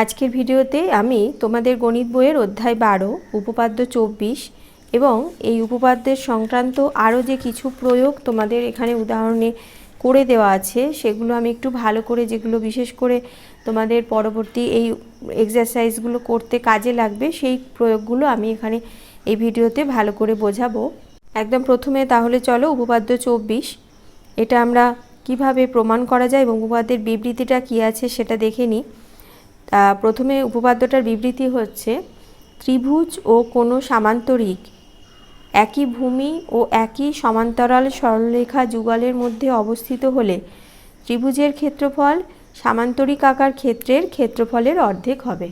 আজকের ভিডিওতে আমি তোমাদের গণিত বইয়ের অধ্যায় 12 উপপাদ্য 24 এবং এই উপপাদ্যের সংক্রান্ত আরও যে কিছু প্রয়োগ তোমাদের এখানে উদাহরণে করে দেওয়া আছে সেগুলো আমি একটু ভালো করে, যেগুলো বিশেষ করে তোমাদের পরবর্তী এই এক্সারসাইজগুলো করতে কাজে লাগবে, সেই প্রয়োগগুলো আমি এখানে এই ভিডিওতে ভালো করে বোঝাবো। একদম প্রথমে তাহলে চলো উপপাদ্য 24 এটা আমরা কিভাবে প্রমাণ করা যায় এবং উপপাদ্যের বিবৃতিটা কী আছে সেটা দেখে নিই। প্রথমে উপপাদ্যটার বিবৃতি হচ্ছে, ত্রিভুজ ও কোনো সামান্তরিক একই ভূমি ও একই সমান্তরাল সরলরেখা যুগলের মধ্যে অবস্থিত হলে ত্রিভুজের ক্ষেত্রফল সামান্তরিক আকার ক্ষেত্রের ক্ষেত্রফলের অর্ধেক হবে।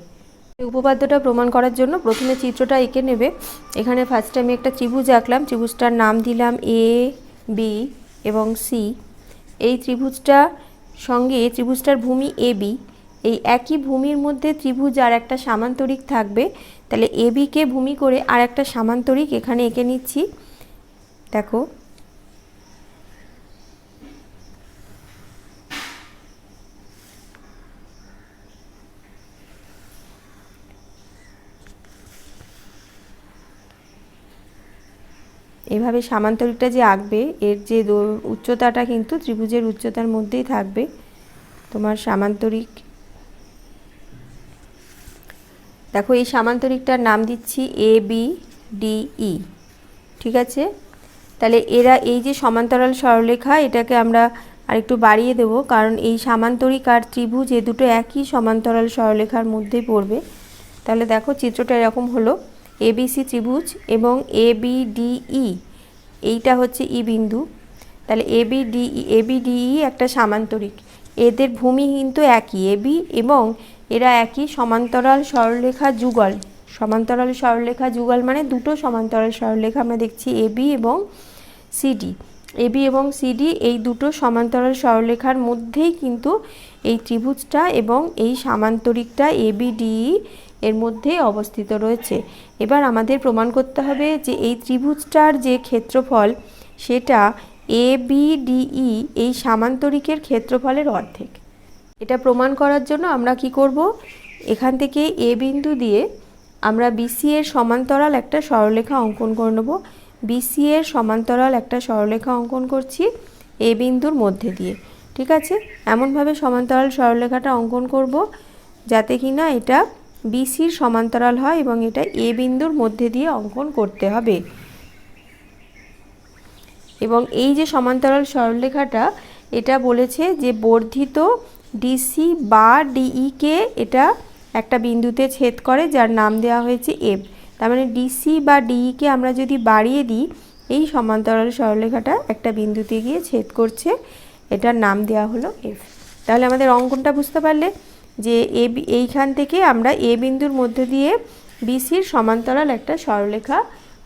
এই উপপাদ্যটা প্রমাণ করার জন্য প্রথমে চিত্রটা এঁকে নেবে। এখানে ফার্স্টে আমি একটা ত্রিভুজ আঁকলাম, ত্রিভুজটার নাম দিলাম এ, বি এবং সি। এই ত্রিভুজটার সঙ্গে ত্রিভুজটার ভূমি এ বি, এই একই ভূমির মধ্যে ত্রিভুজ আর একটা সামান্তরিক থাকবে, তাহলে এ বিকে ভূমি করে আর একটা সামান্তরিক এখানে এঁকে নিচ্ছি। দেখো এভাবে সামান্তরিকটা যে আঁকবে এর যে উচ্চতাটা কিন্তু ত্রিভুজের উচ্চতার মধ্যেই থাকবে তোমার সামান্তরিক। দেখো এই সামান্তরিকটার নাম দিচ্ছি এ বি ডি ই, ঠিক আছে। তাহলে এরা এই যে সমান্তরাল সরলরেখা, এটাকে আমরা আরেকটু বাড়িয়ে দেব, কারণ এই সামান্তরিক আর ত্রিভুজ এ দুটো একই সমান্তরাল সরলরেখার মধ্যেই পড়বে। তাহলে দেখো চিত্রটা এরকম হলো, এবিসি ত্রিভুজ এবং এ বি ডি ই এইটা হচ্ছে ই বিন্দু। তাহলে এ বি ডি ই একটা সামান্তরিক, এদের ভূমি কিন্তু একই এ বি এবং এরা একই সমান্তরাল সরলরেখা যুগল। সমান্তরাল সরলরেখা যুগল মানে দুটো সমান্তরাল সরলরেখা আমরা দেখছি এ বি এবং সিডি। এ বি এবং সিডি এই দুটো সমান্তরাল সরলরেখার মধ্যেই কিন্তু এই ত্রিভুজটা এবং এই সামান্তরিকটা এ বি ডি এর মধ্যে অবস্থিত রয়েছে। এবার আমাদের প্রমাণ করতে হবে যে এই ত্রিভুজটার যে ক্ষেত্রফল সেটা এ বি ডি ই এই সামান্তরিকের ক্ষেত্রফলের অর্ধেক। এটা প্রমাণ করার জন্য আমরা কি করব, এখান থেকে এ বিন্দু দিয়ে আমরা বিসি এর সমান্তরাল একটা সরলরেখা অঙ্কন করে নেব। বিসি এর সমান্তরাল একটা সরলরেখা অঙ্কন করছি এ বিন্দুর মধ্যে দিয়ে, ঠিক আছে। এমনভাবে সমান্তরাল সরলরেখাটা অঙ্কন করব যাতে কিনা এটা বিসির সমান্তরাল হয় এবং এটা এ বিন্দুর মধ্যে দিয়ে অঙ্কন করতে হবে। এবং এই যে সমান্তরাল সরলরেখাটা এটা বলেছে যে বর্ধিত ডিসি বা ডিইকে এটা একটা বিন্দুতে ছেদ করে, যার নাম দেওয়া হয়েছে এফ। তার মানে ডিসি বা ডিইকে আমরা যদি বাড়িয়ে দিই, এই সমান্তরাল সরলরেখাটা একটা বিন্দুতে গিয়ে ছেদ করছে, এটার নাম দেওয়া হলো এফ। তাহলে আমাদের অঙ্কনটা বুঝতে পারলে যে এইখান থেকে আমরা এ বিন্দুর মধ্যে দিয়ে বিসির সমান্তরাল একটা সরলরেখা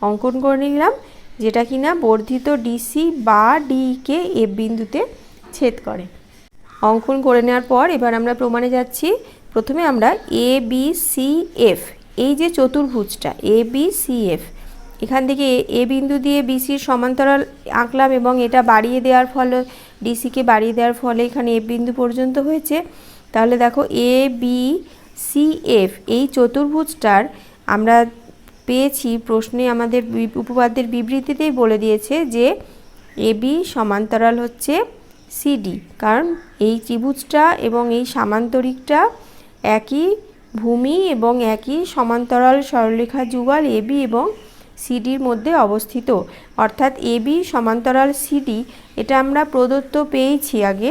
অঙ্কন করে নিলাম, যেটা কিনা বর্ধিত ডিসি বা ডিকে এফ বিন্দুতে ছেদ করে। অঙ্কন করে নেওয়ার পর এবার আমরা প্রমাণে যাচ্ছি। প্রথমে আমরা এ বি সি এফ, এই যে চতুর্ভুজটা এ বি সি এফ, এখান থেকে এ বিন্দু দিয়ে বিসির সমান্তরাল আঁকলাম এবং এটা বাড়িয়ে দেওয়ার ফলে, ডিসিকে বাড়িয়ে দেওয়ার ফলে এখানে এফ বিন্দু পর্যন্ত হয়েছে। তাহলে দেখো এ বি সি এফ এই চতুর্ভুজটার আমরা পেয়েছি, প্রশ্নে আমাদের উপপাদ্যের বিবৃতিতেই বলে দিয়েছে যে এ বি সমান্তরাল হচ্ছে সিডি, কারণ এই ত্রিভুজটা এবং এই সামান্তরিকটা একই ভূমি এবং একই সমান্তরাল সরলরেখা যুগল এ বি এবং সিডির মধ্যে অবস্থিত। অর্থাৎ এ বি সমান্তরাল সিডি এটা আমরা প্রদত্ত পেয়েছি আগে।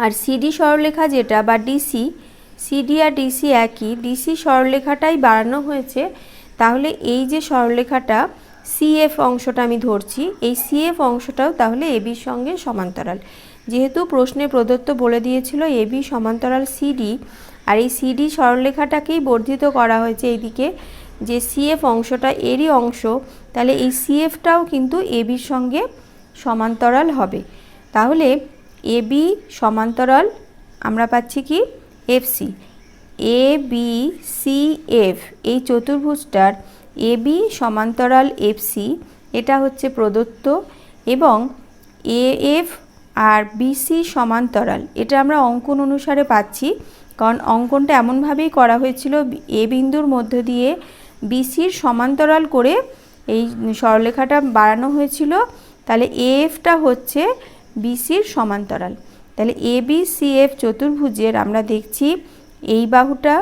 আর সিডি সরলরেখা যেটা বা ডিসি, সিডি আর ডিসি একই, ডিসি সরলরেখাটাই বাড়ানো হয়েছে। তাহলে এই যে সরলরেখাটা সিএফ অংশটা আমি ধরছি, এই সিএফ অংশটাও তাহলে এবির সঙ্গে সমান্তরাল। যেহেতু প্রশ্নে প্রদত্ত বলে দিয়েছিল এবি সমান্তরাল সিডি, আর এই সিডি সরলরেখাটাকেই বর্ধিত করা হয়েছে এইদিকে, যে সিএফ অংশটা এরই অংশ, তাহলে এই সিএফটাও কিন্তু এবির সঙ্গে সমান্তরাল হবে। তাহলে এবি সমান্তরাল আমরা পাচ্ছি কি FC, A B C F এই চতুর্ভুজটার এ বি সমান্তরাল এফসি এটা হচ্ছে প্রদত্ত, এবং এ এফ আর বিসি সমান্তরাল এটা আমরা অঙ্কন অনুসারে পাচ্ছি কারণ অঙ্কনটা এমনভাবেই করা হয়েছিল এ বিন্দুর মধ্য দিয়ে বিসির সমান্তরাল করে এই সরলরেখাটা বাড়ানো হয়েছিল। তাহলে এএফটা হচ্ছে বিসির সমান্তরাল। তাহলে এবিসিএফ চতুর্ভুজের আমরা দেখছি এই বাহুটা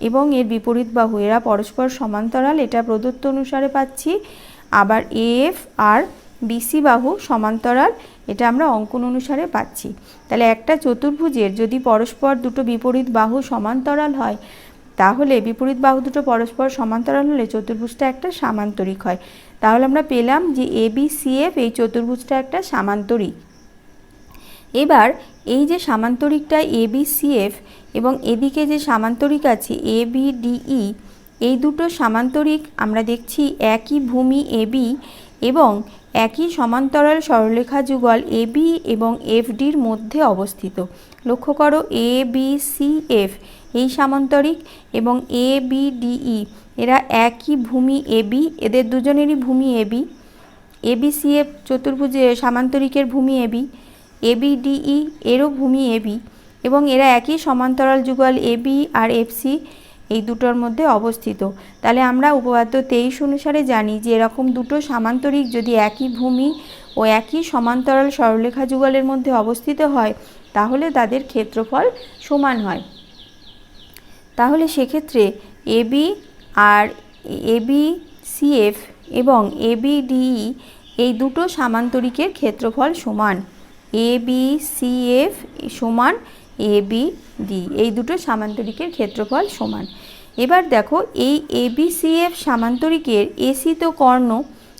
এবং এর বিপরীত বাহু এরা পরস্পর সমান্তরাল, এটা প্রদত্ত অনুসারে পাচ্ছি। আবার এএফ আর বিসি বাহু সমান্তরাল, এটা আমরা অঙ্কন অনুসারে পাচ্ছি। তাহলে একটা চতুর্ভুজের যদি পরস্পর দুটো বিপরীত বাহু সমান্তরাল হয়, তাহলে বিপরীত বাহু দুটো পরস্পর সমান্তরাল হলে চতুর্ভুজটা একটা সামান্তরিক হয়। তাহলে আমরা পেলাম যে এবিসিএফ এই চতুর্ভুজটা একটা সামান্তরিক। এবার এই যে সামান্তরিকটা এবিসিএফ এবং এদিকে যে সামান্তরিক আছে এবিডিই, এই দুটো সামান্তরিক আমরা দেখছি একই ভূমি এবি এবং একই সমান্তরাল সরলরেখা যুগল এবি এবং এফডির মধ্যে অবস্থিত। লক্ষ্য করো এবিসিএফ এই সামান্তরিক এবং এবিডিই এরা একই ভূমি এবি, এদের দুজনেরই ভূমি এবি। এবিসিএফ চতুর্ভুজে সামান্তরিকের ভূমি এবি, এবিডিই এরও ভূমি এবি এবং এরা একই সমান্তরাল যুগল এবি আর এফসি এই দুটোর মধ্যে অবস্থিত। তাহলে আমরা উপপাদ্য 23 অনুসারে জানি যে এরকম দুটো সামান্তরিক যদি একই ভূমি ও একই সমান্তরাল সরলরেখা যুগলের মধ্যে অবস্থিত হয়, তাহলে তাদের ক্ষেত্রফল সমান হয়। তাহলে সেক্ষেত্রে এবি আর এবিসিএফ এবং এবিডিই এই দুটো সামান্তরিকের ক্ষেত্রফল সমান। এবিসিএফ সমান এবিডি এই দুটো সামান্তরিকের ক্ষেত্রফল সমান। এবার দেখো এই এবিসিএফ সামান্তরিকের এসি তো কর্ণ,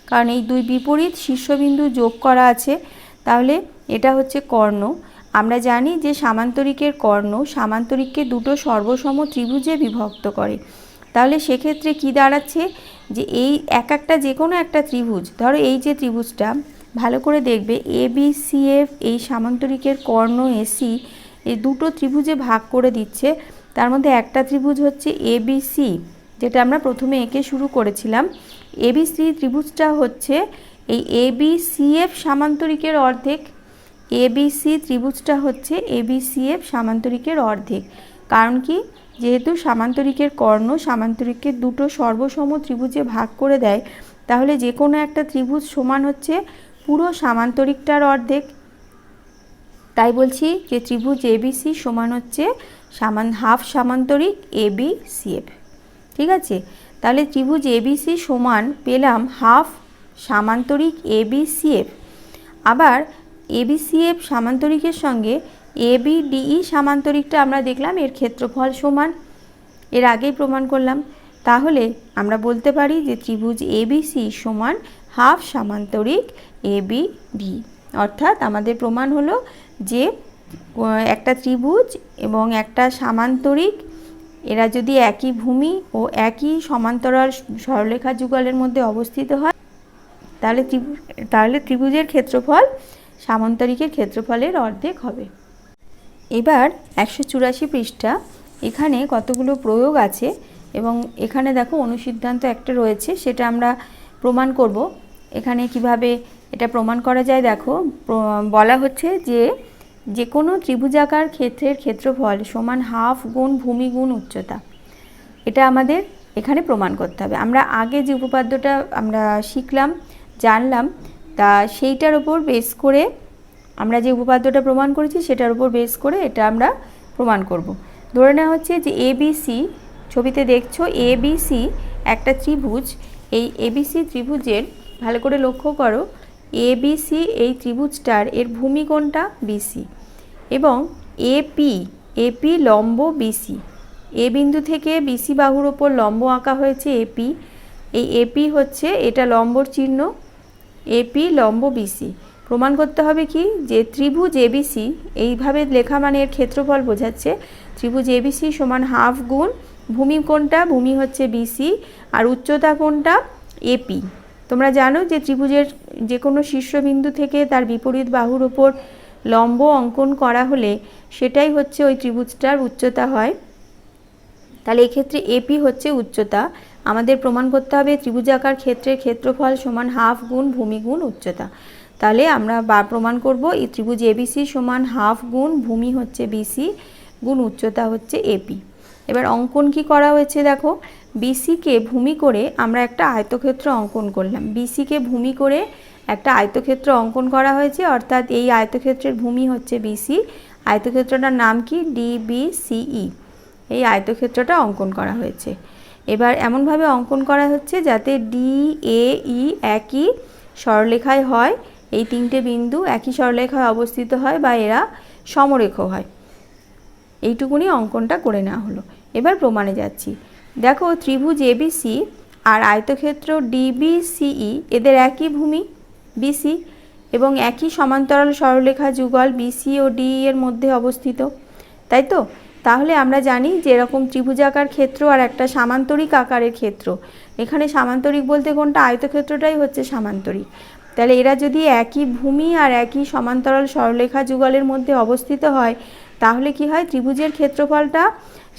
কারণ এই দুই বিপরীত শীর্ষবিন্দু যোগ করা আছে, তাহলে এটা হচ্ছে কর্ণ। আমরা জানি যে সামান্তরিকের কর্ণ সামান্তরিককে দুটো সর্বসম ত্রিভুজে বিভক্ত করে। তাহলে সেক্ষেত্রে কি দাঁড়াচ্ছে যে এই একটা যে কোনো একটা ত্রিভুজ, ধরো এই যে ত্রিভুজটা ভালো করে দেখবে এবিসিএফ এই সামান্তরিকের কর্ণ এসি এই দুটো ত্রিভুজে ভাগ করে দিচ্ছে। তার মধ্যে একটা ত্রিভুজ হচ্ছে এবিসি, যেটা আমরা প্রথমে এঁকে শুরু করেছিলাম। এবিসি ত্রিভুজটা হচ্ছে এই এবিসিএফ সামান্তরিকের অর্ধেক। এবিসি ত্রিভুজটা হচ্ছে এবিসিএফ সামান্তরিকের অর্ধেক। কারণ কি, যেহেতু সামান্তরিকের কর্ণ সামান্তরিককে দুটো সর্বসম ত্রিভুজে ভাগ করে দেয়, তাহলে যে কোনো একটা ত্রিভুজ সমান হচ্ছে পুরো সামান্তরিকটার অর্ধেক। তাই বলছি যে ত্রিভুজ এবিসি সমান হচ্ছে হাফ সামান্তরিক এবিসিএফ। ঠিক আছে, তাহলে ত্রিভুজ এবিসি সমান পেলাম হাফ সামান্তরিক এবিসিএফ। আবার এবিসিএফ সামান্তরিকের সঙ্গে এবিডিই সামান্তরিকটা আমরা দেখলাম এর ক্ষেত্রফল সমান, এর আগেই প্রমাণ করলাম। তাহলে আমরা বলতে পারি যে ত্রিভুজ এবিসি সমান হাফ সামান্তরিক এবিডি। অর্থাৎ আমাদের প্রমাণ হলো যে একটা ত্রিভুজ এবং একটা সামান্তরিক এরা যদি একই ভূমি ও একই সমান্তরাল সরলরেখা যুগলের মধ্যে অবস্থিত হয়, তাহলে ত্রিভুজের ক্ষেত্রফল সামান্তরিকের ক্ষেত্রফলের অর্ধেক হবে। এবার 184 পৃষ্ঠা, এখানে কতগুলো প্রয়োগ আছে এবং এখানে দেখো অনুসিদ্ধান্ত একটা রয়েছে, সেটা আমরা প্রমাণ করব। এখানে কিভাবে এটা প্রমাণ করা যায় দেখো, বলা হচ্ছে যে কোনো ত্রিভুজাকার ক্ষেত্রের ক্ষেত্রফল সমান হাফ গুণ ভূমি গুণ উচ্চতা। এটা আমাদের এখানে প্রমাণ করতে হবে। আমরা আগে যে উপপাদ্যটা আমরা শিখলাম জানলাম, তা সেইটার উপর বেস করে আমরা যে উপপাদ্যটা প্রমাণ করেছি সেটার উপর বেস করে এটা আমরা প্রমাণ করব। ধরে নেওয়া হচ্ছে যে এবিসি, ছবিতে দেখছো এবিসি একটা ত্রিভুজ। এই এবিসি ত্রিভুজের ভালো করে লক্ষ্য করো, এবিসি এই ত্রিভুজটার এর ভূমি কোণটা বিসি এবং এপি লম্ব বিসি। এ বিন্দু থেকে বিসি বাহুর ওপর লম্ব আঁকা হয়েছে এপি। এই এপি হচ্ছে এটা লম্বর চিহ্ন, এপি লম্ব বিসি। প্রমাণ করতে হবে কি, যে ত্রিভুজ এবিসি এইভাবে লেখা মানে এর ক্ষেত্রফল বোঝাচ্ছে ত্রিভুজ এবিসি সমান হাফ গুণ ভূমি কোণটা, ভূমি হচ্ছে বিসি আর উচ্চতা কোণটা এপি। তোমরা জানো যে ত্রিভুজের যে কোনো শীর্ষবিন্দু থেকে তার বিপরীত বাহুর ওপর লম্ব অঙ্কন করা হলে সেটাই হচ্ছে ওই ত্রিভুজটার উচ্চতা হয়। তাহলে এক্ষেত্রে এপি হচ্ছে উচ্চতা। আমাদের প্রমাণ করতে হবে ত্রিভুজাকার ক্ষেত্রের ক্ষেত্রফল সমান হাফ গুণ ভূমি গুণ উচ্চতা। তাহলে আমরা প্রমাণ করব এই ত্রিভুজ এবিসি সমান হাফ গুণ ভূমি হচ্ছে বিসি গুণ উচ্চতা হচ্ছে এপি। এবার অঙ্কন কি করা হয়েছে দেখো, বিসিকে ভূমি করে আমরা একটা আয়তক্ষেত্র অঙ্কন করলাম। বিসিকে ভূমি করে একটা আয়তক্ষেত্র অঙ্কন করা হয়েছে, অর্থাৎ এই আয়তক্ষেত্রের ভূমি হচ্ছে বিসি। আয়তক্ষেত্রটার নাম কি, ডিবিসিই। এই আয়তক্ষেত্রটা অঙ্কন করা হয়েছে। এবার এমনভাবে অঙ্কন করা হচ্ছে যাতে ডি এ ই একই সরলরেখায় হয়, এই তিনটে বিন্দু একই সরলরেখায় অবস্থিত হয় বা এরা সমরেখ হয়। এইটুকুনি অঙ্কনটা করে নেওয়া হলো। এবার প্রমাণে যাচ্ছি। দেখো, ত্রিভুজ এবিসি আর আয়তক্ষেত্র ডিবিসিই এদের একই ভূমি বিসি এবং একই সমান্তরাল সরলরেখা যুগল বিসি ও ডি এর মধ্যে অবস্থিত, তাই তো? তাহলে আমরা জানি যে এরকম ত্রিভুজাকার ক্ষেত্র আর একটা সামান্তরিক আকারের ক্ষেত্র, এখানে সামান্তরিক বলতে কোনটা, আয়তক্ষেত্রটাই হচ্ছে সামান্তরিক। তাহলে এরা যদি একই ভূমি আর একই সমান্তরাল সরলরেখা যুগলের মধ্যে অবস্থিত হয়, তাহলে কি হয়, ত্রিভুজের ক্ষেত্রফলটা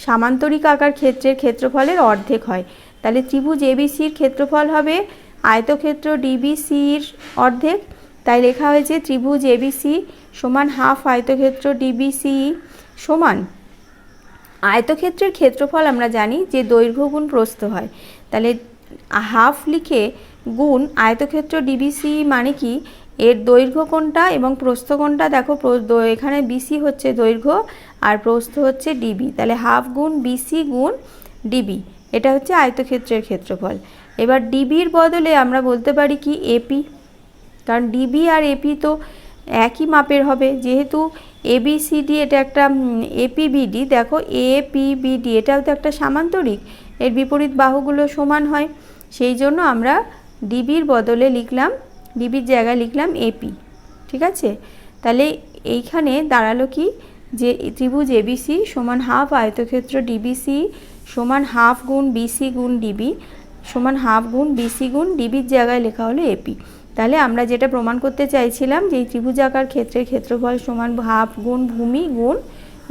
সামান্তরিক আকার ক্ষেত্রের ক্ষেত্রফলের অর্ধেক হয়। তাহলে ত্রিভুজ এবিসির ক্ষেত্রফল হবে আয়তক্ষেত্র ডিবিসির অর্ধেক। তাই লেখা হয়েছে ত্রিভুজ এবিসি সমান হাফ আয়তক্ষেত্র ডিবিসিই সমান আয়তক্ষেত্রের ক্ষেত্রফল আমরা জানি যে দৈর্ঘ্য গুণ প্রস্থ হয়। তাহলে হাফ লিখে গুণ আয়তক্ষেত্র ডিবিসি মানে কি, এর দৈর্ঘ্য কোনটা এবং প্রস্থ কোনটা। দেখো, এখানে বিসি হচ্ছে দৈর্ঘ্য আর প্রস্থ হচ্ছে ডিবি। তাহলে হাফ গুণ বিসি গুণ ডিবি, এটা হচ্ছে আয়তক্ষেত্রের ক্ষেত্রফল। এবার ডিবির বদলে আমরা বলতে পারি কি, এপি, কারণ ডিবি আর এপি তো একই মাপের হবে। যেহেতু এবিসিডি এটা একটা এপিবিডি, দেখো এপিবিডি এটাও তো একটা সামান্তরিক, এর বিপরীত বাহুগুলো সমান হয়। সেই জন্য আমরা ডিবির বদলে লিখলাম, ডিবির জায়গায় লিখলাম এপি। ঠিক আছে? তাহলে এইখানে দাঁড়ালো কি, যে ত্রিভুজ এবিসি সমান হাফ আয়তক্ষেত্র ডিবিসি সমান হাফ গুণ বিসি গুণ ডিবি সমান হাফ গুণ বিসি গুণ ডিবির জায়গায় লেখা হলো এপি। তাহলে আমরা যেটা প্রমাণ করতে চাইছিলাম যে এই ত্রিভুজাকার ক্ষেত্রের ক্ষেত্রফল সমান হাফ গুণ ভূমি গুণ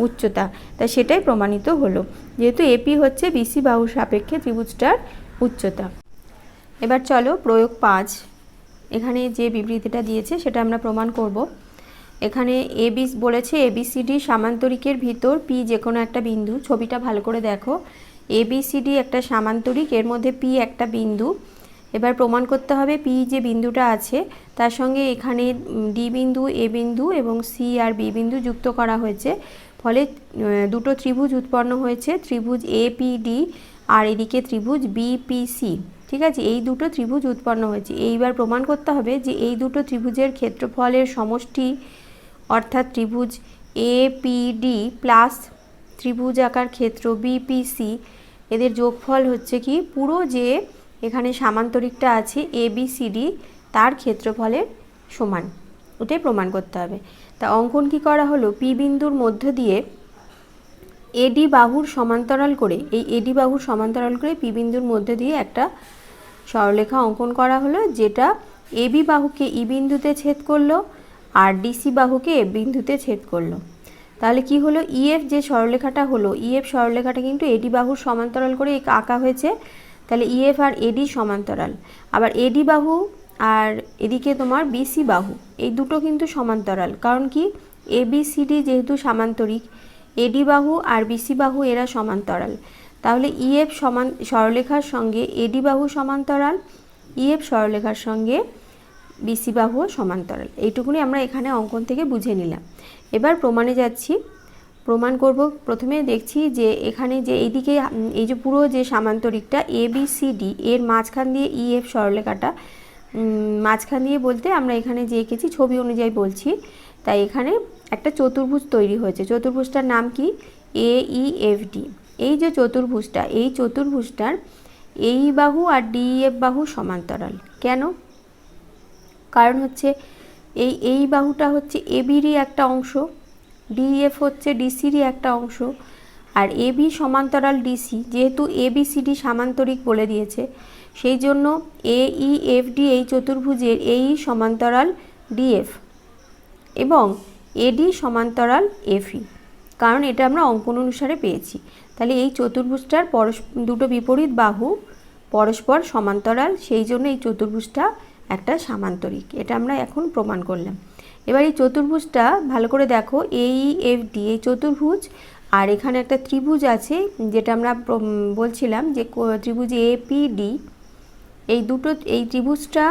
উচ্চতা, তা সেটাই প্রমাণিত হলো, যেহেতু এপি হচ্ছে বিসি বাহুর সাপেক্ষে ত্রিভুজটার উচ্চতা। এবার চলো প্রয়োগ 5, এখানে যে বিবৃতিটা দিয়েছে সেটা আমরা প্রমাণ করব। এখানে এবি বলেছে এবিসিডি সামান্তরিকের ভিতর পি যে কোনো একটা বিন্দু। ছবিটা ভালো করে দেখো, এবিসিডি একটা সামান্তরিক, এর মধ্যে পি একটা বিন্দু। এবার প্রমাণ করতে হবে পি যে বিন্দুটা আছে তার সঙ্গে এখানে ডি বিন্দু, এ বিন্দু এবং সি আর বি বিন্দু যুক্ত করা হয়েছে, ফলে দুটো ত্রিভুজ উৎপন্ন হয়েছে, ত্রিভুজ এপিডি আর এদিকে ত্রিভুজ বিপিসি। ঠিক আছে, এই দুটো ত্রিভুজ উৎপন্ন হয়েছে। এইবার প্রমাণ করতে হবে যে এই দুটো ত্রিভুজের ক্ষেত্রফলের সমষ্টি, অর্থাৎ ত্রিভুজ এপিডি প্লাস ত্রিভুজ আকার ক্ষেত্র বিপিসি, এদের যোগফল হচ্ছে কি পুরো যে এখানে সামান্তরিকটা আছে এবিসিডি তার ক্ষেত্রফলের সমান। ওটাই প্রমাণ করতে হবে। তা অঙ্কন কি করা হলো, পি বিন্দুর মধ্য দিয়ে এডি বাহুর সমান্তরাল করে, এই এডি বাহুর সমান্তরাল করে পি বিন্দুর মধ্যে দিয়ে একটা সরলরেখা অঙ্কন করা হলো, যেটা এবি বাহুকে ই বিন্দুতে ছেদ করলো আর ডিসি বাহুকে এফ বিন্দুতে ছেদ করলো। তাহলে কি হলো, ইএফ যে সরলরেখাটা হলো, ইএফ সরলরেখাটা কিন্তু এডি বাহুর সমান্তরাল করে আঁকা হয়েছে। তাহলে ইএফ আর এডি সমান্তরাল, আবার এডি বাহু আর এদিকে তোমার বিসি বাহু, এই দুটো কিন্তু সমান্তরাল। কারণ কি, এবিসিডি যেহেতু সামান্তরিক, এডি বাহু আর বিসি বাহু এরা সমান্তরাল। তাহলে ইএফ সরলরেখার সঙ্গে এডি বাহু সমান্তরাল, ইএফ সরলরেখার সঙ্গে বিসি বাহুও সমান্তরাল। এইটুকুনি আমরা এখানে অঙ্কন থেকে বুঝে নিলাম। এবার প্রমাণে যাচ্ছি, প্রমাণ করব। প্রথমে দেখছি যে এখানে যে এইদিকে এই যে পুরো যে সামান্তরিকটা এবিসিডি এর মাঝখান দিয়ে ইএফ সরলরেখাটা, মাঝখান দিয়ে বলতে আমরা এখানে যে এঁকেছি ছবি অনুযায়ী বলছি, তাই এখানে একটা চতুর্ভুজ তৈরি হয়েছে। চতুর্ভুজটার নাম কি, এইএফডি। এই যে চতুর্ভুজটা, এই চতুর্ভুজটার এই বাহু আর ডিএফ বাহু সমান্তরাল। কেন? কারণ হচ্ছে এই বাহুটা হচ্ছে এবিরই একটা অংশ, ডিএফ হচ্ছে ডিসিরই একটা অংশ, আর এবি সমান্তরাল ডিসি, যেহেতু এবিসিডি সামান্তরিক বলে দিয়েছে, সেই জন্য এইএফডি এই চতুর্ভুজের এই সমান্তরাল ডিএফ এবং এডি সমান্তরাল এফই, কারণ এটা আমরা অঙ্কন অনুসারে পেয়েছি। তাহলে এই চতুর্ভুজটার দুটো বিপরীত বাহু পরস্পর সমান্তরাল, সেই জন্য এই চতুর্ভুজটা একটা সামান্তরিক। এটা আমরা এখন প্রমাণ করলাম। এবার এই চতুর্ভুজটা ভালো করে দেখো, এইএফডি এই চতুর্ভুজ আর এখানে একটা ত্রিভুজ আছে, যেটা আমরা বলছিলাম যে ত্রিভুজ এপিডি, এই ত্রিভুজটা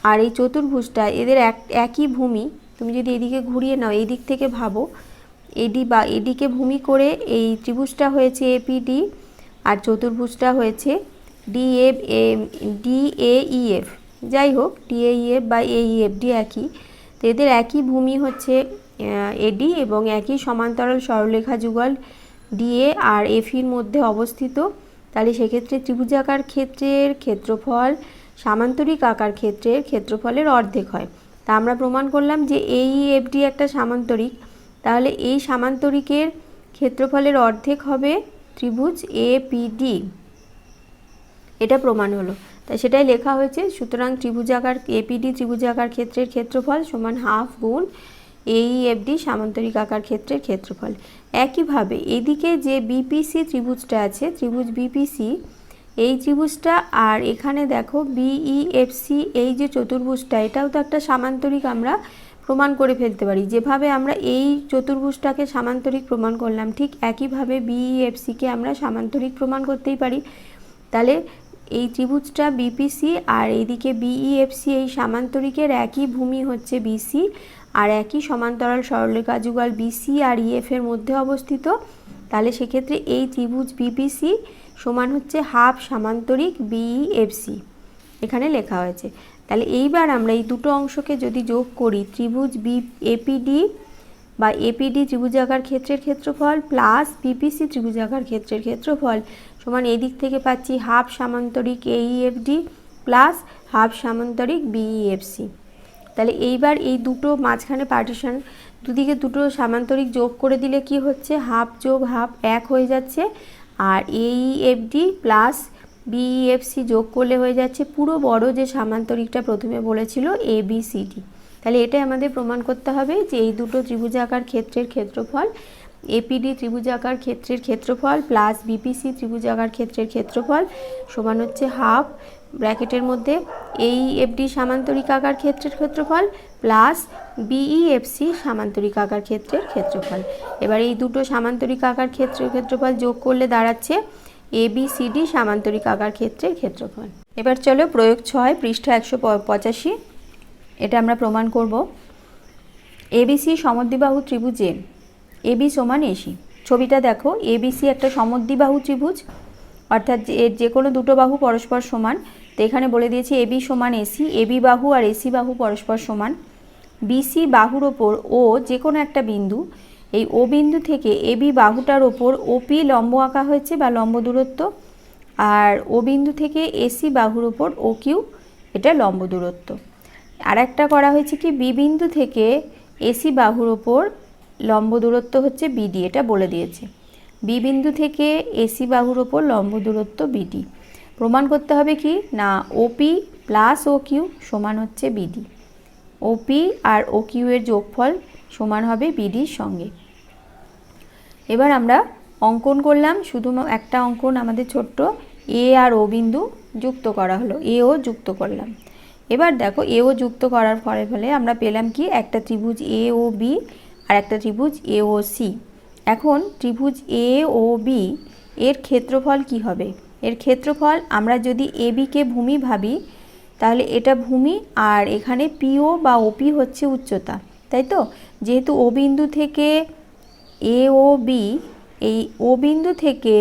আর এই চতুর্ভুজটা এদের একই ভূমি। তুমি যদি এদিকে ঘুরিয়ে নাও, এই দিক থেকে ভাবো, এডি বা এডিকে ভূমি করে এই ত্রিভুজটা হয়েছে এপিডি, আর চতুর্ভুজটা হয়েছে ডিএইএফ। যাই হোক, ডিএইএফ বা এইএফ ডি একই, তো এদের একই ভূমি হচ্ছে এডি এবং একই সমান্তরাল সরলরেখা যুগল ডিএ আর এফির মধ্যে অবস্থিত। তাহলে সেক্ষেত্রে ত্রিভুজাকার ক্ষেত্রের ক্ষেত্রফল সামান্তরিক আকার ক্ষেত্রের ক্ষেত্রফলের অর্ধেক হয়। তা আমরা প্রমাণ করলাম যে এইএফডি একটা সামান্তরিক, তাহলে এই সামান্তরিকের ক্ষেত্রফলের অর্ধেক হবে ত্রিভুজ এপিডি। এটা প্রমাণ হলো, তাই সেটাই লেখা হয়েছে। সুতরাং ত্রিভুজাকার এপিডি ত্রিভুজাকার ক্ষেত্রের ক্ষেত্রফল সমান হাফ গুণ এইএফডি সামান্তরিক আকার ক্ষেত্রের ক্ষেত্রফল। একইভাবে এদিকে যে বিপিসি ত্রিভুজটা আছে, ত্রিভুজ বিপিসি, এই ত্রিভুজটা আর এখানে দেখো বিইএফসি, এই যে চতুর্ভুজটা, এটাও তো একটা সামান্তরিক আমরা প্রমাণ করে ফেলতে পারি। যেভাবে আমরা এই চতুর্ভুজটাকে সামান্তরিক প্রমাণ করলাম, ঠিক একইভাবে বিইএফসিকে আমরা সামান্তরিক প্রমাণ করতেই পারি। তাহলে এই ত্রিভুজটা বিপিসি আর এইদিকে বিইএফসি, এই সামান্তরিকের একই ভূমি হচ্ছে বিসি, আর একই সমান্তরাল সরলরেখা যুগল বিসি আর ইএফ এর মধ্যে অবস্থিত। তাহলে সেক্ষেত্রে এই ত্রিভুজ বিপিসি সমান হচ্ছে হাফ সামান্তরিক বিইএফসি, এখানে লেখা হয়েছে। তাহলে এইবার আমরা এই দুটো অংশকে যদি যোগ করি, ত্রিভুজ এপিডি বা এপিডি ত্রিভুজাকার ক্ষেত্রের ক্ষেত্রফল প্লাস বিপিসি ত্রিভুজাকার ক্ষেত্রের ক্ষেত্রফল সমান এই দিক থেকে পাচ্ছি হাফ সামান্তরিক এইএফডি প্লাস হাফ সামান্তরিক বিইএফসি। তাহলে এইবার এই দুটো মাঝখানে পার্টিশন, দুদিকে দুটো সামান্তরিক যোগ করে দিলে কি হচ্ছে, হাফ যোগ হাফ এক হয়ে যাচ্ছে, আর এইএফডি প্লাস বিইএফসি যোগ করলে হয়ে যাচ্ছে পুরো বড় যে সামান্তরিকটা প্রথমে বলেছিল এবিসিডি। তাহলে এটাই আমাদের প্রমাণ করতে হবে যে এই দুটো ত্রিভুজাকার ক্ষেত্রের ক্ষেত্রফল, এপিডি ত্রিভুজাকার ক্ষেত্রের ক্ষেত্রফল প্লাস বিপিসি ত্রিভুজাকার ক্ষেত্রের ক্ষেত্রফল সমান হচ্ছে হাফ ব্র্যাকেটের মধ্যে এইএফডি সামান্তরিক আকার ক্ষেত্রের ক্ষেত্রফল প্লাস বিইএফসি সামান্তরিক আকার ক্ষেত্রের ক্ষেত্রফল। এবার এই দুটো সামান্তরিক আকার ক্ষেত্রের ক্ষেত্রফল যোগ করলে দাঁড়াচ্ছে এবিসিডি সামান্তরিক আকার ক্ষেত্রের ক্ষেত্রফল। এবার চলো প্রয়োগ 6 পৃষ্ঠা 185, এটা আমরা প্রমাণ করব। এবিসি সমদ্বিবাহু ত্রিভুজে এবি সমান এসি। ছবিটা দেখো, এবিসি একটা সমদ্বিবাহু ত্রিভুজ, অর্থাৎ যে কোনো দুটো বাহু পরস্পর সমান। তো এখানে বলে দিয়েছি এবি সমান এসি, এবি বাহু আর এসি বাহু পরস্পর সমান। বিসি বাহুর ওপর ও যে কোনো একটা বিন্দু, এই ও বিন্দু থেকে এবি বাহুটার ওপর ওপি লম্ব আঁকা হয়েছে বা লম্ব দূরত্ব, আর ও বিন্দু থেকে এসি বাহুর ওপর ও কিউ, এটা লম্ব দূরত্ব। আর একটা করা হয়েছে কি, বি বিন্দু থেকে এসি বাহুর ওপর লম্ব দূরত্ব হচ্ছে বিডি, এটা বলে দিয়েছে। বি বিন্দু থেকে এসি বাহুর ওপর লম্ব দূরত্ব বিডি। প্রমাণ করতে হবে কি না, ওপি প্লাস ও কিউ সমান হচ্ছে বিডি। ওপি আর ও কিউ এর যোগফল সমান হবে বিডির সঙ্গে। এবার আমরা অঙ্কন করলাম, শুধু একটা অঙ্কন আমাদের ছোট্ট, এ আর ও বিন্দু যুক্ত করা হলো, এ ও যুক্ত করলাম। এবার দেখো, এ ও যুক্ত করার ফলে আমরা পেলাম কি, একটা ত্রিভুজ এ ও বি আর একটা ত্রিভুজ এ ও সি। এখন ত্রিভুজ এ ও বি এর ক্ষেত্রফল কি হবে? এর ক্ষেত্রফল আমরা যদি এ বিকে ভূমি ভাবি, তাহলে এটা ভূমি আর এখানে পিও বা ওপি হচ্ছে উচ্চতা, তাই তো? যেহেতু ও বিন্দু থেকে এ ও বি, এই ও বিন্দু থেকে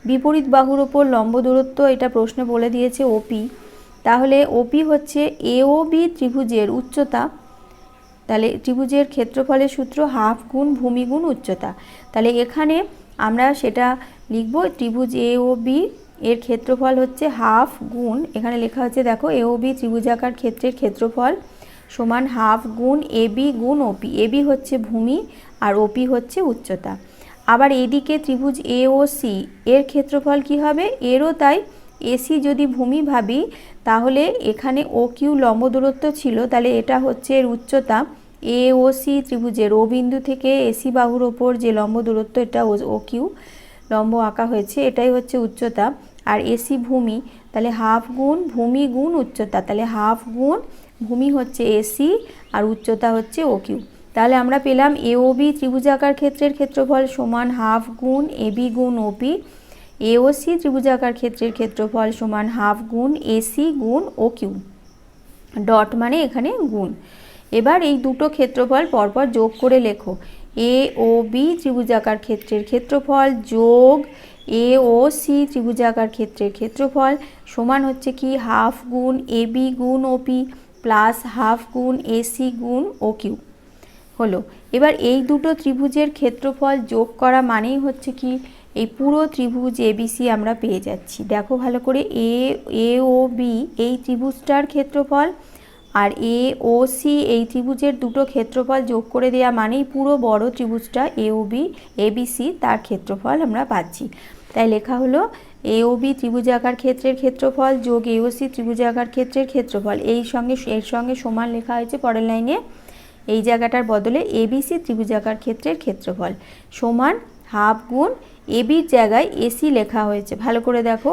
বিপরীত বাহুর ওপর লম্ব দূরত্ব, এটা প্রশ্নে বলে দিয়েছে ওপি, তাহলে ওপি হচ্ছে এ ও বি ত্রিভুজের উচ্চতা। তাহলে ত্রিভুজের ক্ষেত্রফলের সূত্র হাফ গুণ ভূমি গুণ উচ্চতা। তাহলে এখানে আমরা সেটা লিখব, ত্রিভুজ এ ও বি এর ক্ষেত্রফল হচ্ছে হাফ গুণ, এখানে লেখা হচ্ছে দেখো, এ ও বি ত্রিভুজাকার ক্ষেত্রের ক্ষেত্রফল সমান হাফ গুণ এ বি গুণ ওপি। এ বি হচ্ছে ভূমি আর ওপি হচ্ছে উচ্চতা। আবার এদিকে ত্রিভুজ এ ও সি এর ক্ষেত্রফল কি হবে? এরও তাই, এসি যদি ভূমি ভাবি, তাহলে এখানে ও কিউ লম্ব দূরত্ব ছিল, তাহলে এটা হচ্ছে এর উচ্চতা। এ ও সি ত্রিভুজের ও বিন্দু থেকে এসি বাহুর ওপর যে লম্ব দূরত্ব, এটা ও কিউ লম্ব আঁকা হয়েছে, এটাই হচ্ছে উচ্চতা। আর এসি ভূমি, তাহলে হাফ গুণ ভূমি গুণ উচ্চতা, তাহলে হাফ গুণ ভূমি হচ্ছে এসি আর উচ্চতা হচ্ছে ও কিউ। তাহলে আমরা পেলাম এওবি ত্রিভুজাকার ক্ষেত্রের ক্ষেত্রফল সমান হাফ গুণ এবি গুণ ওপি, এওসি ত্রিভুজাকার ক্ষেত্রের ক্ষেত্রফল সমান হাফ গুণ এসি গুণ ও কিউ, ডট মানে এখানে গুণ। এবার এই দুটো ক্ষেত্রফল পরপর যোগ করে লেখো, এ ও বি ত্রিভুজাকার ক্ষেত্রের ক্ষেত্রফল যোগ এ ও সি ত্রিভুজাকার ক্ষেত্রের ক্ষেত্রফল সমান হচ্ছে কি হাফ গুণ এবি গুণ ওপি প্লাস হাফ গুণ এসি গুণ ও কিউ হলো। এবার এই দুটো ত্রিভুজের ক্ষেত্রফল যোগ করা মানেই হচ্ছে কি এই পুরো ত্রিভুজ এবিসি আমরা পেয়ে যাচ্ছি। দেখো ভালো করে, এ ও বি এই ত্রিভুজটার ক্ষেত্রফল আর এ ও সি এই ত্রিভুজের দুটো ক্ষেত্রফল যোগ করে দেওয়া মানেই পুরো বড় ত্রিভুজটা এ ও বি এবিসি তার ক্ষেত্রফল আমরা পাচ্ছি। তাই লেখা হলো এ ও বি ত্রিভুজাকার ক্ষেত্রের ক্ষেত্রফল যোগ এ ও সি ত্রিভুজাকার ক্ষেত্রের ক্ষেত্রফল, এর সঙ্গে সমান লেখা হয়েছে পরের লাইনে এই জায়গাটার বদলে এবিসি ত্রিভুজাকার ক্ষেত্রের ক্ষেত্রফল সমান হাফ গুণ এবির জায়গায় এসি লেখা হয়েছে। ভালো করে দেখো,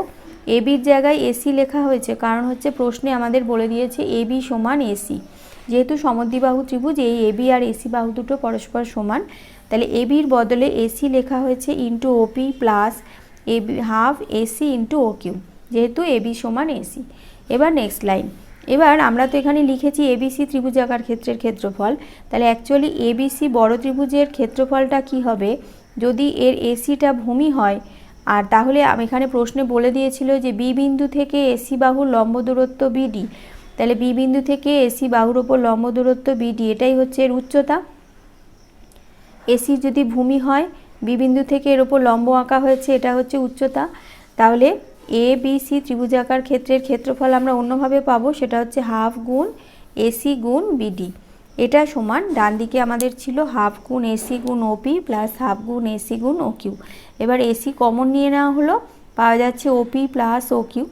এবির জায়গায় এসি লেখা হয়েছে কারণ হচ্ছে প্রশ্নে আমাদের বলে দিয়েছে এবি সমান এসি, যেহেতু সমদ্বিবাহু ত্রিভুজ এই এবি আর এসি বাহু দুটো পরস্পর সমান, তাহলে এবির বদলে এসি লেখা হয়েছে into OP plus AB half AC into O Q, যেহেতু এবি সমান এসি। এবার নেক্সট লাইন, এবার আমরা তো এখানে লিখেছি এবিসি ত্রিভুজাকার ক্ষেত্রের ক্ষেত্রফল, তাহলে অ্যাকচুয়ালি এবিসি বড় ত্রিভুজের ক্ষেত্রফলটা কি হবে যদি এর এসিটা ভূমি হয়, আর তাহলে এখানে প্রশ্নে বলে দিয়েছিল যে বি বিন্দু থেকে এসি বাহুর লম্ব দূরত্ব বিডি, তাহলে বি বিন্দু থেকে এসি বাহুর ওপর লম্ব দূরত্ব বিডি এটাই হচ্ছে এর উচ্চতা। এসি যদি ভূমি হয়, বি বিন্দু থেকে এর ওপর লম্ব আঁকা হয়েছে, এটা হচ্ছে উচ্চতা। তাহলে এ বি সি ত্রিভুজাকার ক্ষেত্রের ক্ষেত্রফল আমরা অন্যভাবে পাবো, সেটা হচ্ছে হাফ গুণ এসি গুণ বিডি, এটা সমান ডান দিকে আমাদের ছিল হাফ গুণ এসি গুণ ওপি প্লাস হাফ গুণ এসি গুণ ও কিউ। এবার এসি কমন নিয়ে নেওয়া হলো, পাওয়া যাচ্ছে ওপি plus O Q,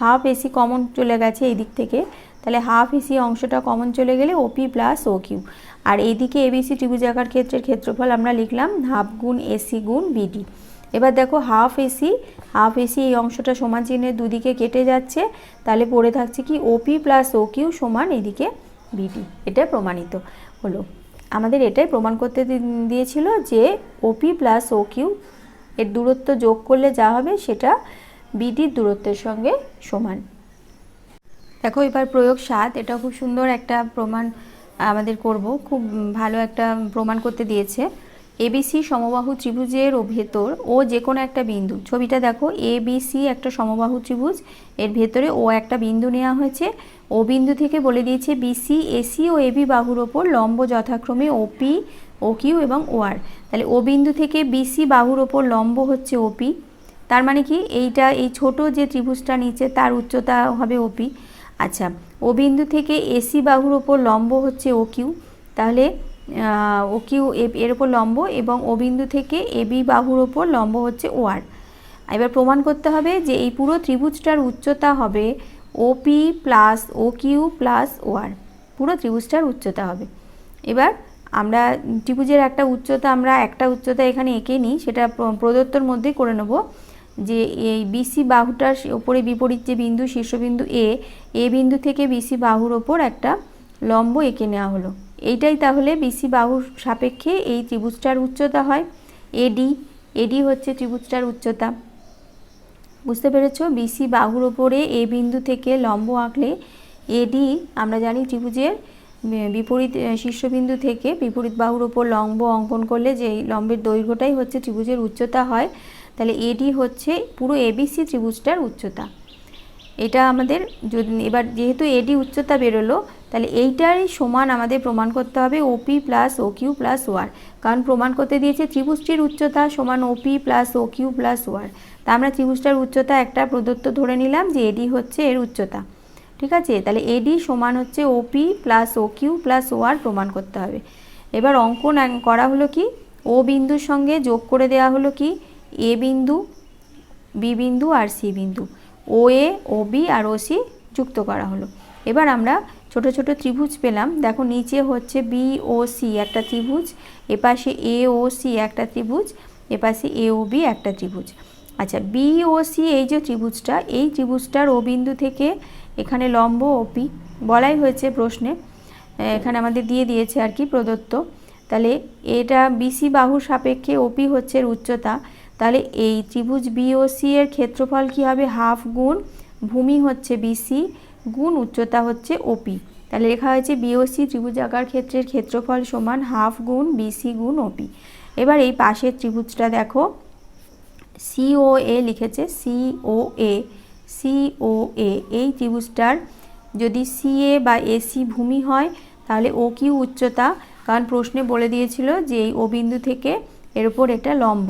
half AC common চলে গেছে এই দিক থেকে, তাহলে হাফ এসি অংশটা কমন চলে গেলে ওপি প্লাস ও কিউ, আর এইদিকে এবিসি ত্রিভুজাকার ক্ষেত্রের ক্ষেত্রফল আমরা লিখলাম হাফ গুণ এসি গুণ বিডি। এবার দেখো হাফ এসি এই অংশটা সমান চিহ্নের দুদিকে কেটে যাচ্ছে, তাহলে পড়ে থাকছে কি ওপি প্লাস ও কিউ সমান এদিকে বিডি, এটা প্রমাণিত হলো। আমাদের এটাই প্রমাণ করতে দিয়েছিল যে ওপি প্লাস ও কিউ এর দূরত্ব যোগ করলে যা হবে সেটা বিডির দূরত্বের সঙ্গে সমান। দেখো এবার প্রয়োগ 7, এটা খুব সুন্দর একটা প্রমাণ আমাদের করব, খুব ভালো একটা প্রমাণ করতে দিয়েছে। এবিসি সমবাহু ত্রিভুজের ভেতর ও যে কোনো একটা বিন্দু, ছবিটা দেখো এবিসি একটা সমবাহু ত্রিভুজ, এর ভেতরে ও একটা বিন্দু নেওয়া হয়েছে, ও বিন্দু থেকে বলে দিয়েছে বিসি এসি ও এবি বাহুর ওপর লম্ব যথাক্রমে ওপি ও কিউ এবং ও আর। তাহলে ও বিন্দু থেকে বিসি বাহুর ওপর লম্ব হচ্ছে ওপি, তার মানে কি এইটা এই ছোট যে ত্রিভুজটা নিচে তার উচ্চতা হবে ওপি। আচ্ছা, ও বিন্দু থেকে এসি বাহুর ওপর লম্ব হচ্ছে ও কিউ, তাহলে ও কিউ এর ওপর লম্ব, এবং ও বিন্দু থেকে এবি বাহুর ওপর লম্ব হচ্ছে ও আর। এবার প্রমাণ করতে হবে যে এই পুরো ত্রিভুজটার উচ্চতা হবে ওপি প্লাস ও কিউ প্লাস ও আর, পুরো ত্রিভুজটার উচ্চতা হবে। এবার আমরা ত্রিভুজের একটা উচ্চতা এখানে এঁকে নিই, সেটা প্রদত্তর মধ্যেই করে নেব, যে এই বিসি বাহুটার ওপরে বিপরীত যে বিন্দু শীর্ষবিন্দু এ বিন্দু থেকে বিসি বাহুর ওপর একটা লম্ব এঁকে নেওয়া হলো, এইটাই তাহলে বিসি বাহুর সাপেক্ষে এই ত্রিভুজটার উচ্চতা হয় এডি হচ্ছে ত্রিভুজটার উচ্চতা। বুঝতে পেরেছো? বিসি বাহুর ওপরে এ বিন্দু থেকে লম্ব আঁকলে এডি, আমরা জানি ত্রিভুজের বিপরীত শীর্ষবিন্দু থেকে বিপরীত বাহুর ওপর লম্ব অঙ্কন করলে যে লম্বের দৈর্ঘ্যটাই হচ্ছে ত্রিভুজের উচ্চতা হয়, তাহলে এডি হচ্ছে পুরো এবিসি ত্রিভুজটার উচ্চতা। এটা আমাদের এবার যেহেতু এডি উচ্চতা বেরোলো, তাহলে এইটারই সমান আমাদের প্রমাণ করতে হবে ওপি প্লাস ও কিউ প্লাস ও আর, কারণ প্রমাণ করতে দিয়েছে ত্রিভুজটির উচ্চতা সমান ওপি প্লাস ও কিউ প্লাস ও আর। তা আমরা ত্রিভুজটার উচ্চতা একটা প্রদত্ত ধরে নিলাম যে এডি হচ্ছে এর উচ্চতা, ঠিক আছে? তাহলে এডি সমান হচ্ছে ওপি প্লাস ও কিউ প্লাস ও আর প্রমাণ করতে হবে। এবার অঙ্কন করা হলো কি, ও বিন্দুর সঙ্গে যোগ করে দেওয়া হলো কি এ বিন্দু, বি বিন্দু আর সি বিন্দু, ও এ ও বি আর ও সি যুক্ত করা হলো। এবার আমরা ছোট ছোট ত্রিভুজ পেলাম, দেখো নিচে হচ্ছে বি ও সি একটা ত্রিভুজ, এপাশে এ ও সি একটা ত্রিভুজ, এপাশে এ ও বি একটা ত্রিভুজ। আচ্ছা, বি ও সি এই যে ত্রিভুজটা, এই ত্রিভুজটার ও বিন্দু থেকে এখানে লম্ব ওপি বলাই হয়েছে প্রশ্নে, এখানে আমাদের দিয়ে দিয়েছে আর কি প্রদত্ত। তাহলে এটা বিসি বাহুর সাপেক্ষে ওপি হচ্ছে উচ্চতা, তাহলে এই ত্রিভুজ বিওসি এর ক্ষেত্রফল কী হবে, হাফ গুণ ভূমি হচ্ছে বিসি গুণ উচ্চতা হচ্ছে ওপি। তাহলে লেখা হয়েছে বিওসি ত্রিভুজাকার ক্ষেত্রের ক্ষেত্রফল সমান হাফ গুণ বিসি গুণ ওপি। এবার এই পাশের ত্রিভুজটা দেখো, সিওএ লিখেছে, সিওএ এই ত্রিভুজটার যদি সিএ বা এসি ভূমি হয় তাহলে ও কিউ উচ্চতা, কারণ প্রশ্নে বলে দিয়েছিল যে এই ও বিন্দু থেকে এর উপর এটা লম্ব,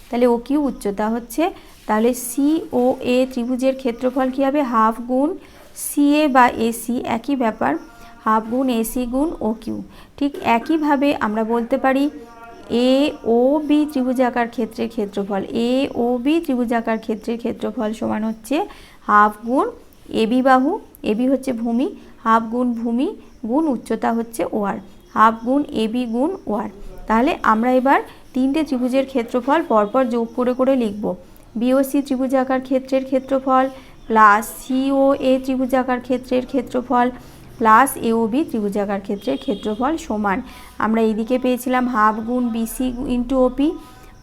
তাহলে ও কিউ উচ্চতা হচ্ছে, তাহলে সিওএ ত্রিভুজের ক্ষেত্রফল কী হবে, হাফ গুণ সিএ বা এসি, একই ব্যাপার, হাফ গুণ এসি গুণ ও কিউ। ঠিক একইভাবে আমরা বলতে পারি এ ও বি ত্রিভুজাকার ক্ষেত্রের ক্ষেত্রফল, এ ও বি ত্রিভুজাকার ক্ষেত্রের ক্ষেত্রফল সমান হচ্ছে হাফ গুণ এবি বাহু, এবি হচ্ছে ভূমি, হাফ গুণ ভূমি গুণ উচ্চতা হচ্ছে ওয়ার, হাফ গুণ এবি গুণ ওয়ার। তাহলে আমরা এবার তিনটে ত্রিভুজের ক্ষেত্রফল পরপর যোগ করে করে লিখব। বিওসি ত্রিভুজাকার ক্ষেত্রের ক্ষেত্রফল প্লাস সিওএ ত্রিভুজাকার ক্ষেত্রের ক্ষেত্রফল প্লাস এওবি ত্রিভুজাকার ক্ষেত্রের ক্ষেত্রফল সমান, আমরা এইদিকে পেয়েছিলাম হাফ গুণ BC into OP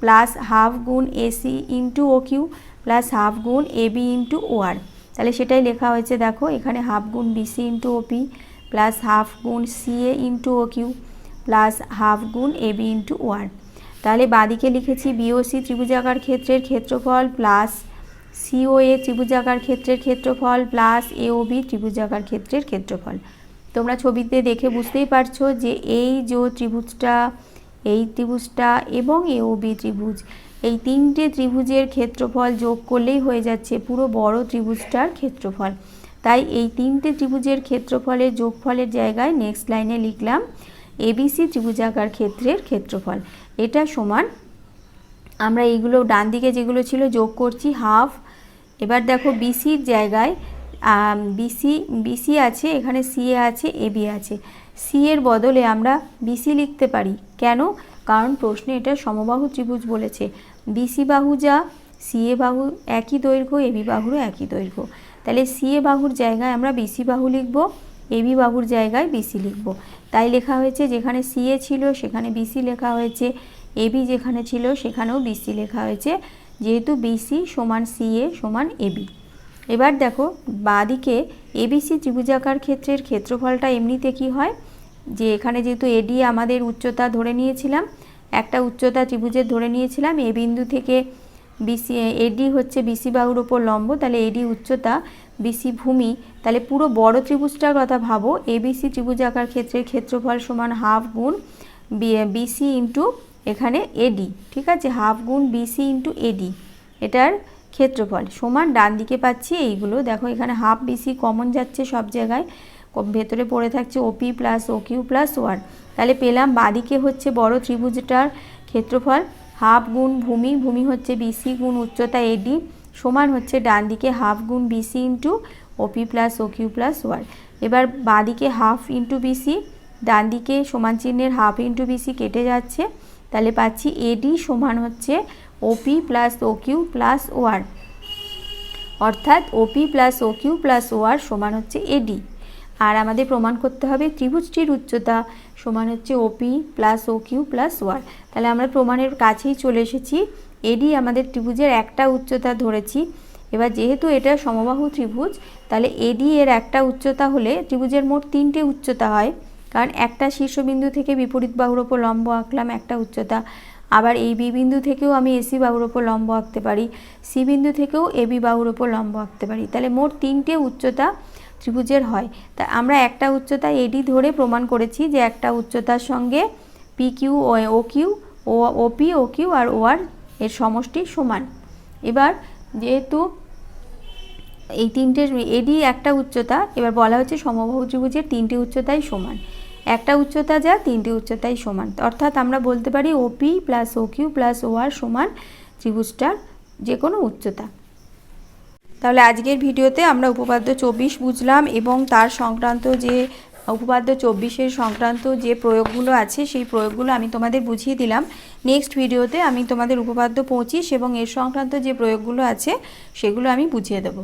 plus half গুণ AC into O Q plus half গুণ এবি ইন্টু ওয়ার। তাহলে সেটাই লেখা হয়েছে, দেখো এখানে হাফ গুণ BC into OP plus half গুণ CA into O Q plus half গুণ এবি ইন্টু ওয়ার। তাহলে বাদিকে লিখেছি বিওসি ত্রিভুজাকার ক্ষেত্রের ক্ষেত্রফল প্লাস সিওএ ত্রিভুজাকার ক্ষেত্রের ক্ষেত্রফল প্লাস এওবি ত্রিভুজাকার ক্ষেত্রের ক্ষেত্রফল। তোমরা ছবিতে দেখে বুঝতেই পারছো যে এই যে ত্রিভুজটা, এই ত্রিভুজটা এবং এওবি ত্রিভুজ, এই তিনটে ত্রিভুজের ক্ষেত্রফল যোগ করলেই হয়ে যাচ্ছে পুরো বড় ত্রিভুজটার ক্ষেত্রফল। তাই এই তিনটে ত্রিভুজের ক্ষেত্রফলের যোগফলের জায়গায় নেক্সট লাইনে লিখলাম এবিসি ত্রিভুজাকার ক্ষেত্রের ক্ষেত্রফল। এটা সমান, আমরা এইগুলো ডান দিকে যেগুলো ছিল যোগ করছি হাফ। এবার দেখো বিসির জায়গায় বিসি আছে, এখানে সিএ আছে, এবি আছে, সি এর বদলে আমরা বিসি লিখতে পারি। কেন? কারণ প্রশ্নে এটা সমবাহু ত্রিভুজ বলেছে, বিসি বাহু যা সিএ বাহু একই দৈর্ঘ্য, এবি বাহুরও একই দৈর্ঘ্য, তাহলে সিএ বাহুর জায়গায় আমরা বিসি বাহু লিখব, এবি বাহুর জায়গায় বিসি লিখব। তাই লেখা হয়েছে যেখানে সিএ ছিল সেখানে বিসি লেখা হয়েছে, এবি যেখানে ছিল সেখানেও বিসি লেখা হয়েছে, যেহেতু বিসি সমান সিএ সমান এবি। এবার দেখো বাঁদিকে এবিসি ত্রিভুজাকার ক্ষেত্রের ক্ষেত্রফলটা এমনিতে কি হয়, যে এখানে যেহেতু এডি আমাদের উচ্চতা ধরে নিয়েছিলাম, একটা উচ্চতা ত্রিভুজের ধরে নিয়েছিলাম, এ বিন্দু থেকে বিসি, এডি হচ্ছে বিসি বাহুর ওপর লম্ব, তাহলে এডি উচ্চতা, বিসি ভূমি, তাহলে পুরো বড় ত্রিভুজটার কথা ভাবো, এবিসি ত্রিভুজাকার ক্ষেত্রের ক্ষেত্রফল সমান হাফ গুণ বিসি ইন্টু এখানে এডি, ঠিক আছে, হাফ গুণ বিসি ইন্টু এডি, এটার ক্ষেত্রফল সমান ডান দিকে পাচ্ছি এইগুলো। দেখো এখানে হাফ বিসি কমন যাচ্ছে সব জায়গায়, ভেতরে পড়ে থাকছে ওপি plus O Q plus war. তাহলে পেলাম বাদিকে হচ্ছে বড় ত্রিভুজটার ক্ষেত্রফল হাফ গুণ ভূমি, ভূমি হচ্ছে বিসি গুণ উচ্চতা এডি সমান হচ্ছে ডান দিকে হাফ গুণ BC into OP plus O Q plus war. এবার বাদিকে হাফ ইন্টু বিসি, ডান দিকে সমান চিহ্নের হাফ ইন্টু বিসি কেটে যাচ্ছে, তাহলে পাচ্ছি এডি সমান হচ্ছে ওপি plus O Q plus war, অর্থাৎ ওপি plus O Q plus war সমান হচ্ছে এডি। আর আমাদের প্রমাণ করতে হবে ত্রিভুজটির উচ্চতা সমান হচ্ছে ওপি plus O Q plus war. তাহলে আমরা প্রমাণের কাছেই চলে এসেছি, এডি আমাদের ত্রিভুজের একটা উচ্চতা ধরেছি। এবার যেহেতু এটা সমবাহু ত্রিভুজ, তাহলে এডি এর একটা উচ্চতা হলে ত্রিভুজের মোট তিনটে উচ্চতা হয়, কারণ একটা শীর্ষবিন্দু থেকে বিপরীত বাহুর ওপর লম্ব আঁকলাম একটা উচ্চতা, আবার এই বি বিন্দু থেকেও আমি এসি বাহুর ওপর লম্ব আঁকতে পারি, সি বিন্দু থেকেও এবি বাহুর ওপর লম্ব আঁকতে পারি, তাহলে মোট তিনটে উচ্চতা ত্রিভুজের হয়। তা আমরা একটা উচ্চতা এডি ধরে প্রমাণ করেছি যে একটা উচ্চতার সঙ্গে পি কিউ ও কিউ ও ওপি ও কিউ আর ওয়ার এর সমষ্টি সমান। এবার যেহেতু এই তিনটে এডি একটা উচ্চতা, এবার বলা হচ্ছে সমবাহু ত্রিভুজের তিনটে উচ্চতাই সমান, একটা উচ্চতা যা তিনটে উচ্চতাই সমান, অর্থাৎ আমরা বলতে পারি ওপি plus O Q plus war সমান ত্রিভুজটার যে কোনো উচ্চতা। তাহলে আজকের ভিডিওতে আমরা উপপাদ্য 24 বুঝলাম এবং তার সংক্রান্ত যে উপপাদ্য 24-এর সংক্রান্ত যে প্রয়োগগুলো আছে সেই প্রয়োগগুলো আমি তোমাদের বুঝিয়ে দিলাম। নেক্সট ভিডিওতে আমি তোমাদের উপপাদ্য 25 এবং এর সংক্রান্ত যে প্রয়োগগুলো আছে সেগুলো আমি বুঝিয়ে দেবো।